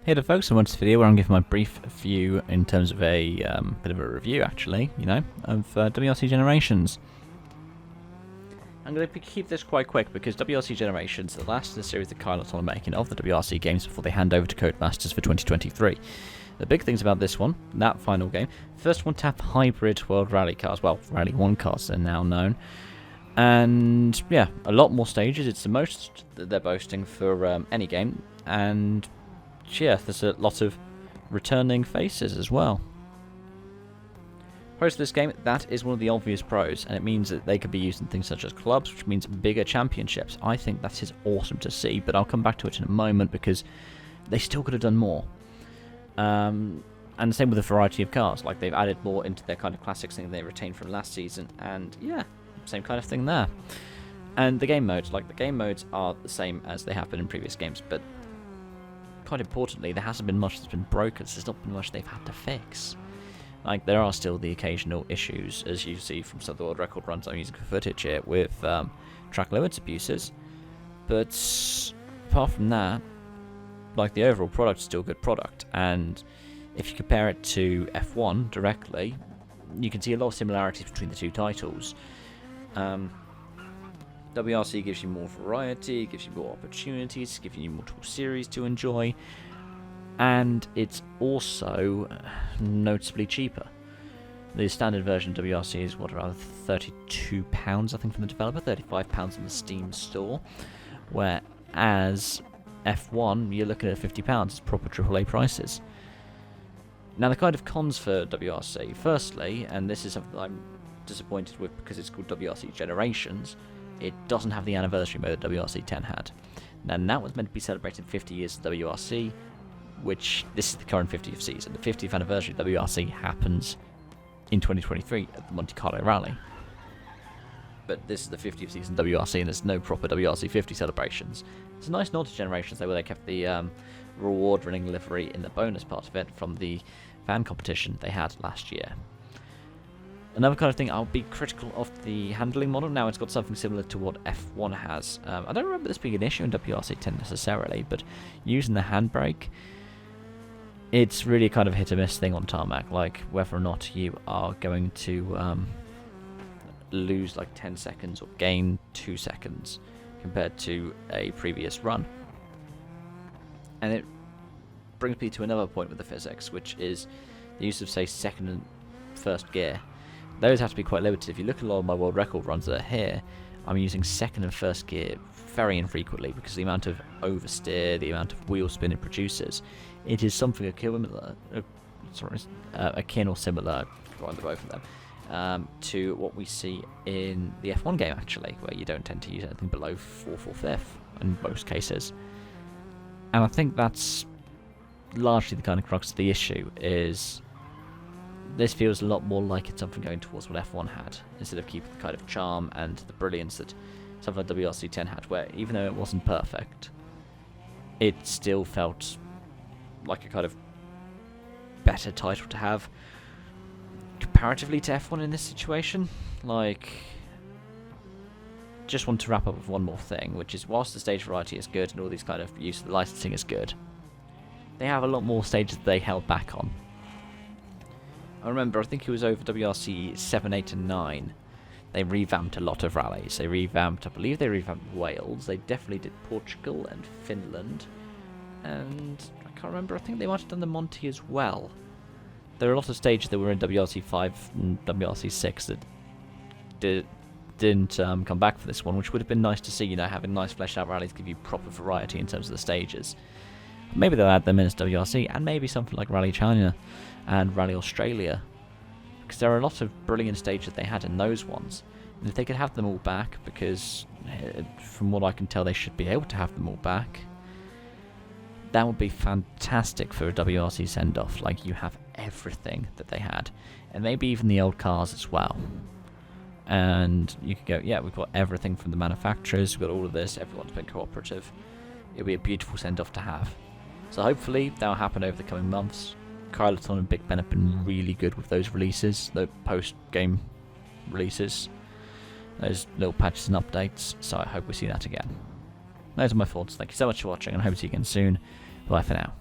Hey there folks, I want this video where I'm giving my brief view in terms of a bit of a review actually, of WRC Generations. I'm going to keep this quite quick because WRC Generations, the last of the series that Kyle are making of the WRC games before they hand over to Codemasters for 2023. The big things about this one, that final game, first one to have hybrid World Rally cars, well, Rally 1 cars are now known. And yeah, a lot more stages, it's the most that they're boasting for any game, and yeah, there's a lot of returning faces as well. Pros of this game, that is one of the obvious pros, and it means that they could be used in things such as clubs, which means bigger championships. I think that is awesome to see, but I'll come back to it in a moment because they still could have done more. And the same with the variety of cars, like they've added more into their kind of classics thing they retained from last season, and yeah, same kind of thing there. And the game modes, the game modes are the same as they have been in previous games, but quite importantly, there hasn't been much that's been broken, so there's not been much they've had to fix. There are still the occasional issues, as you see from some of the world record runs I'm using for footage here, with track limits abuses, but apart from that, the overall product is still a good product, and if you compare it to F1 directly, you can see a lot of similarities between the two titles. WRC gives you more variety, gives you more opportunities, gives you multiple series to enjoy, and it's also noticeably cheaper. The standard version of WRC is around £32, I think, from the developer, £35 in the Steam store, whereas F1 you're looking at £50, it's proper AAA prices. Now the kind of cons for WRC, firstly, and this is something I'm disappointed with because it's called WRC Generations, it doesn't have the anniversary mode that WRC 10 had. Now that was meant to be celebrating 50 years of WRC, which this is the current 50th season. The 50th anniversary of WRC happens in 2023 at the Monte Carlo Rally. But this is the 50th season of WRC and there's no proper WRC 50 celebrations. It's a nice nod to Generations though, where they kept the reward running livery in the bonus part of it from the fan competition they had last year. Another kind of thing, I'll be critical of the handling model. Now it's got something similar to what F1 has. I don't remember this being an issue in WRC 10 necessarily, but using the handbrake, it's really a kind of hit or miss thing on tarmac, whether or not you are going to lose 10 seconds or gain 2 seconds compared to a previous run. And it brings me to another point with the physics, which is the use of, say, second and first gear. Those have to be quite limited. If you look at a lot of my world record runs that are here, I'm using second and first gear very infrequently because the amount of oversteer, the amount of wheel spin it produces, it is something akin or similar, combine the both of them, to what we see in the F1 game actually, where you don't tend to use anything below 4/4 fifth in most cases. And I think that's largely the kind of crux of the issue, is this feels a lot more like it's something going towards what F1 had, instead of keeping the kind of charm and the brilliance that something like WRC 10 had, where even though it wasn't perfect, it still felt like a kind of better title to have comparatively to F1 in this situation. Just want to wrap up with one more thing, which is whilst the stage variety is good and all these kind of use of the licensing is good, they have a lot more stages that they held back on. I remember, I think it was over WRC 7, 8 and 9, they revamped a lot of rallies. I believe they revamped Wales, they definitely did Portugal and Finland, and I can't remember, I think they might have done the Monte as well. There are a lot of stages that were in WRC 5 and WRC 6 that didn't come back for this one, which would have been nice to see, having nice fleshed out rallies give you proper variety in terms of the stages. Maybe they'll add them in as WRC, and maybe something like Rally China and Rally Australia, because there are a lot of brilliant stages they had in those ones, and if they could have them all back, because from what I can tell they should be able to have them all back, that would be fantastic for a WRC send-off. You have everything that they had, and maybe even the old cars as well, and you could go, yeah, we've got everything from the manufacturers, we've got all of this, everyone's been cooperative. It would be a beautiful send-off to have. So hopefully that will happen over the coming months. Kyloton and Big Ben have been really good with those releases, the post-game releases, those little patches and updates, so I hope we see that again. Those are my thoughts. Thank you so much for watching, and I hope to see you again soon. Bye for now.